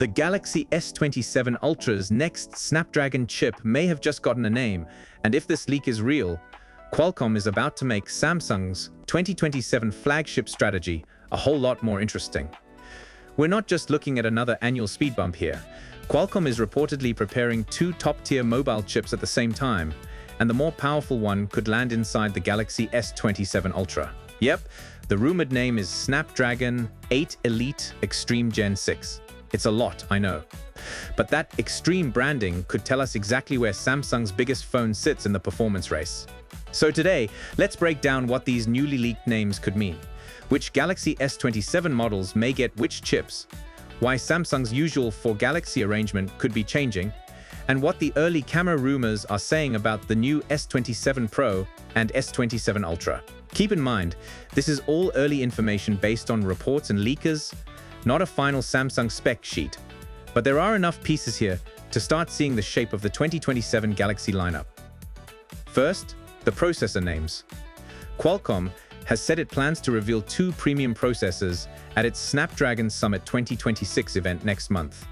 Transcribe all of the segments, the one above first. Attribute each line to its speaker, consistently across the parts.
Speaker 1: The Galaxy S27 Ultra's next Snapdragon chip may have just gotten a name, and if this leak is real, Qualcomm is about to make Samsung's 2027 flagship strategy a whole lot more interesting. We're not just looking at another annual speed bump here. Qualcomm is reportedly preparing two top-tier mobile chips at the same time, and the more powerful one could land inside the Galaxy S27 Ultra. Yep, the rumored name is Snapdragon 8 Elite Extreme Gen 6. It's a lot, I know. But that extreme branding could tell us exactly where Samsung's biggest phone sits in the performance race. So today, let's break down what these newly leaked names could mean, which Galaxy S27 models may get which chips, why Samsung's usual for Galaxy arrangement could be changing, and what the early camera rumors are saying about the new S27 Pro and S27 Ultra. Keep in mind, this is all early information based on reports and leakers, not a final Samsung spec sheet, but there are enough pieces here to start seeing the shape of the 2027 Galaxy lineup. First, the processor names. Qualcomm has said it plans to reveal two premium processors at its Snapdragon Summit 2026 event next month.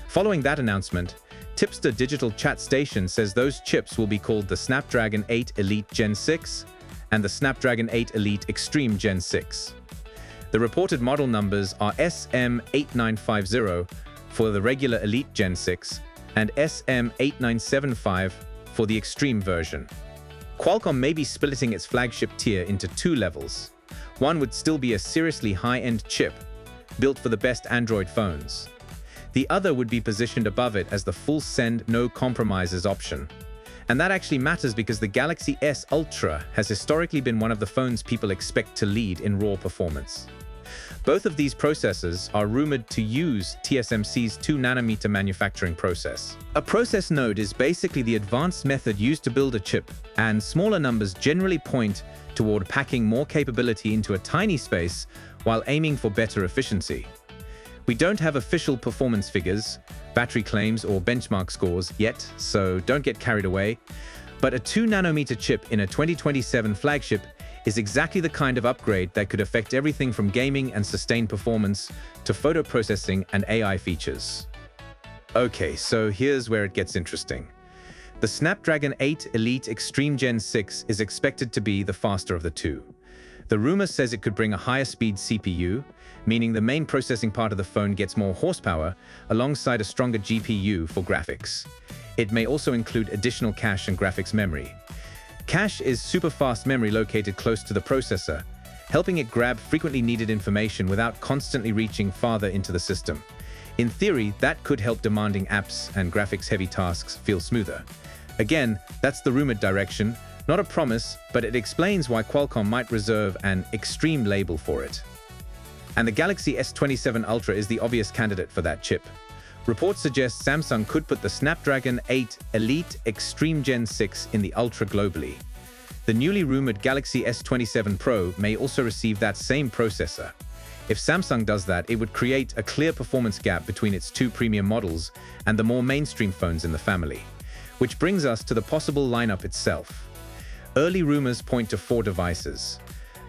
Speaker 1: Following that announcement, Tipster Digital Chat Station says those chips will be called the Snapdragon 8 Elite Gen 6 and the Snapdragon 8 Elite Extreme Gen 6. The reported model numbers are SM8950 for the regular Elite Gen 6 and SM8975 for the Extreme version. Qualcomm may be splitting its flagship tier into two levels. One would still be a seriously high-end chip, built for the best Android phones. The other would be positioned above it as the full send, no compromises option. And that actually matters because the Galaxy S Ultra has historically been one of the phones people expect to lead in raw performance. Both of these processors are rumored to use TSMC's 2nm manufacturing process. A process node is basically the advanced method used to build a chip, and smaller numbers generally point toward packing more capability into a tiny space while aiming for better efficiency. We don't have official performance figures, battery claims, or benchmark scores yet, so don't get carried away. But a 2nm chip in a 2027 flagship is exactly the kind of upgrade that could affect everything from gaming and sustained performance to photo processing and AI features. Okay, so here's where it gets interesting. The Snapdragon 8 Elite Extreme Gen 6 is expected to be the faster of the two. The rumor says it could bring a higher speed CPU, meaning the main processing part of the phone gets more horsepower alongside a stronger GPU for graphics. It may also include additional cache and graphics memory. Cache is super-fast memory located close to the processor, helping it grab frequently needed information without constantly reaching farther into the system. In theory, that could help demanding apps and graphics-heavy tasks feel smoother. Again, that's the rumored direction, not a promise, but it explains why Qualcomm might reserve an extreme label for it. And the Galaxy S27 Ultra is the obvious candidate for that chip. Reports suggest Samsung could put the Snapdragon 8 Elite Extreme Gen 6 in the Ultra globally. The newly rumored Galaxy S27 Pro may also receive that same processor. If Samsung does that, it would create a clear performance gap between its two premium models and the more mainstream phones in the family. Which brings us to the possible lineup itself. Early rumors point to four devices: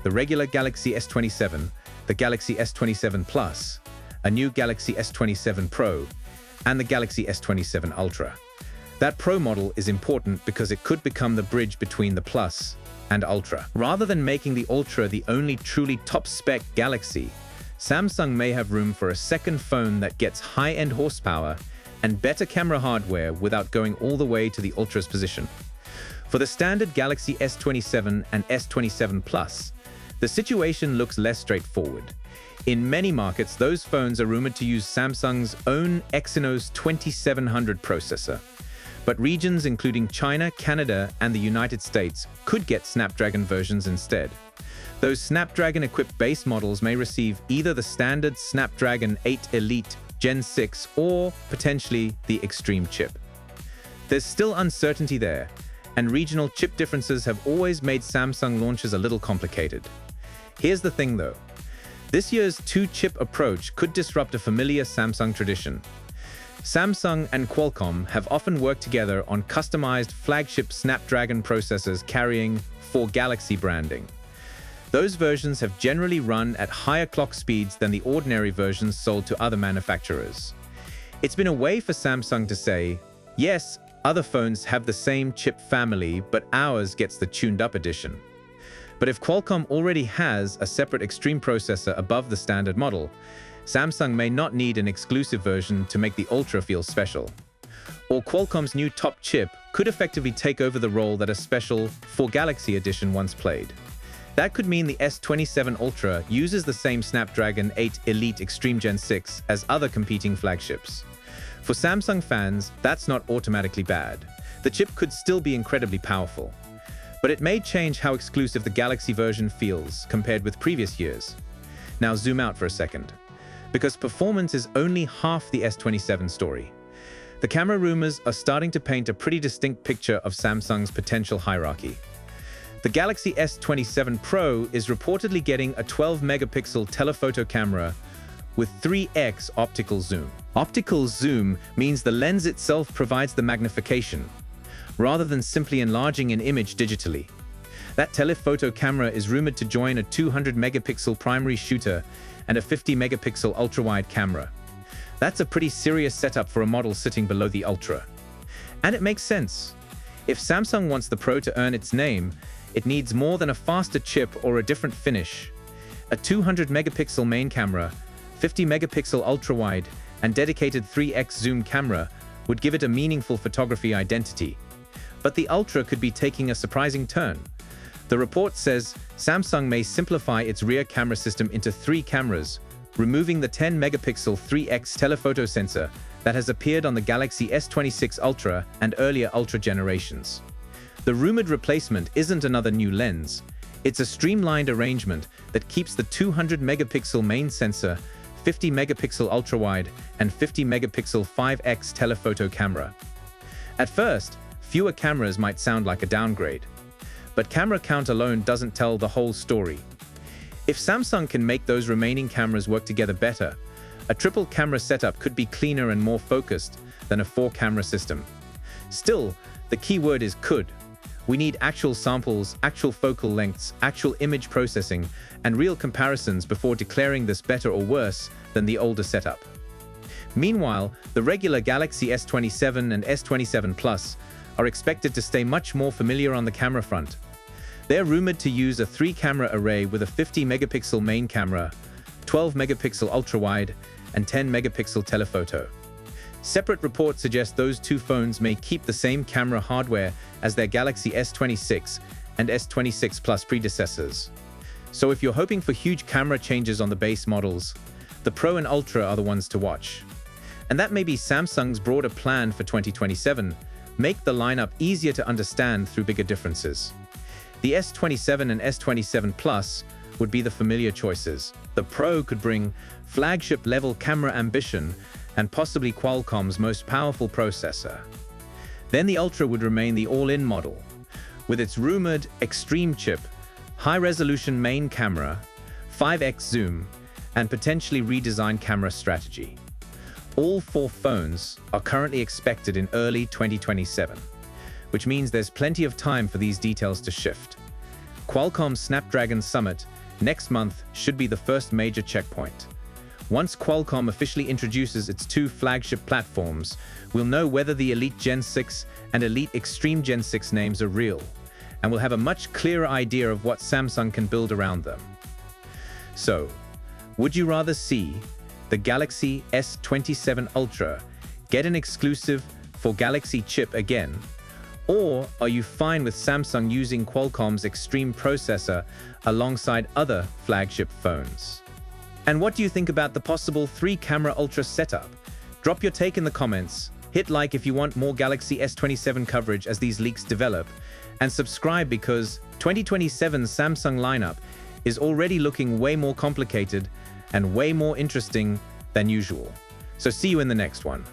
Speaker 1: the regular Galaxy S27, the Galaxy S27 Plus, a new Galaxy S27 Pro, and the Galaxy S27 Ultra. That Pro model is important because it could become the bridge between the Plus and Ultra. Rather than making the Ultra the only truly top-spec Galaxy, Samsung may have room for a second phone that gets high-end horsepower and better camera hardware without going all the way to the Ultra's position. For the standard Galaxy S27 and S27 Plus, the situation looks less straightforward. In many markets, those phones are rumored to use Samsung's own Exynos 2700 processor. But regions including China, Canada, and the United States could get Snapdragon versions instead. Those Snapdragon-equipped base models may receive either the standard Snapdragon 8 Elite Gen 6 or potentially the Extreme chip. There's still uncertainty there, and regional chip differences have always made Samsung launches a little complicated. Here's the thing though. This year's two-chip approach could disrupt a familiar Samsung tradition. Samsung and Qualcomm have often worked together on customized flagship Snapdragon processors carrying for Galaxy branding. Those versions have generally run at higher clock speeds than the ordinary versions sold to other manufacturers. It's been a way for Samsung to say, yes, other phones have the same chip family, but ours gets the tuned-up edition. But if Qualcomm already has a separate extreme processor above the standard model, Samsung may not need an exclusive version to make the Ultra feel special. Or Qualcomm's new top chip could effectively take over the role that a special for Galaxy edition once played. That could mean the S27 Ultra uses the same Snapdragon 8 Elite Extreme Gen 6 as other competing flagships. For Samsung fans, that's not automatically bad. The chip could still be incredibly powerful. But it may change how exclusive the Galaxy version feels compared with previous years. Now zoom out for a second, because performance is only half the S27 story. The camera rumors are starting to paint a pretty distinct picture of Samsung's potential hierarchy. The Galaxy S27 Pro is reportedly getting a 12-megapixel telephoto camera with 3x optical zoom. Optical zoom means the lens itself provides the magnification, rather than simply enlarging an image digitally. That telephoto camera is rumored to join a 200-megapixel primary shooter and a 50-megapixel ultra-wide camera. That's a pretty serious setup for a model sitting below the Ultra. And it makes sense. If Samsung wants the Pro to earn its name, it needs more than a faster chip or a different finish. A 200-megapixel main camera, 50-megapixel ultra-wide, and dedicated 3x zoom camera would give it a meaningful photography identity. But the Ultra could be taking a surprising turn. The report says Samsung may simplify its rear camera system into 3 cameras, removing the 10-megapixel 3x telephoto sensor that has appeared on the Galaxy S26 Ultra and earlier Ultra generations. The rumored replacement isn't another new lens. It's a streamlined arrangement that keeps the 200-megapixel main sensor, 50-megapixel ultra-wide, and 50-megapixel 5x telephoto camera. At first, fewer cameras might sound like a downgrade. But camera count alone doesn't tell the whole story. If Samsung can make those remaining cameras work together better, a triple camera setup could be cleaner and more focused than a 4-camera system. Still, the key word is could. We need actual samples, actual focal lengths, actual image processing, and real comparisons before declaring this better or worse than the older setup. Meanwhile, the regular Galaxy S27 and S27 Plus are expected to stay much more familiar on the camera front. They're rumored to use a 3-camera array with a 50-megapixel main camera, 12-megapixel ultra-wide, and 10-megapixel telephoto. Separate reports suggest those two phones may keep the same camera hardware as their Galaxy S26 and S26 Plus predecessors. So if you're hoping for huge camera changes on the base models, the Pro and Ultra are the ones to watch. And that may be Samsung's broader plan for 2027, make the lineup easier to understand through bigger differences. The S27 and S27 Plus would be the familiar choices. The Pro could bring flagship-level camera ambition and possibly Qualcomm's most powerful processor. Then the Ultra would remain the all-in model, with its rumored extreme chip, high-resolution main camera, 5x zoom, and potentially redesigned camera strategy. All 4 phones are currently expected in early 2027, which means there's plenty of time for these details to shift. Qualcomm's Snapdragon Summit next month should be the first major checkpoint. Once Qualcomm officially introduces its 2 flagship platforms, we'll know whether the Elite Gen 6 and Elite Extreme Gen 6 names are real, and we'll have a much clearer idea of what Samsung can build around them. So, would you rather see the Galaxy S27 Ultra get an exclusive for Galaxy chip again? Or are you fine with Samsung using Qualcomm's Extreme processor alongside other flagship phones? And what do you think about the possible 3-camera Ultra setup? Drop your take in the comments, hit like if you want more Galaxy S27 coverage as these leaks develop, and subscribe because 2027's Samsung lineup is already looking way more complicated and way more interesting than usual. So see you in the next one.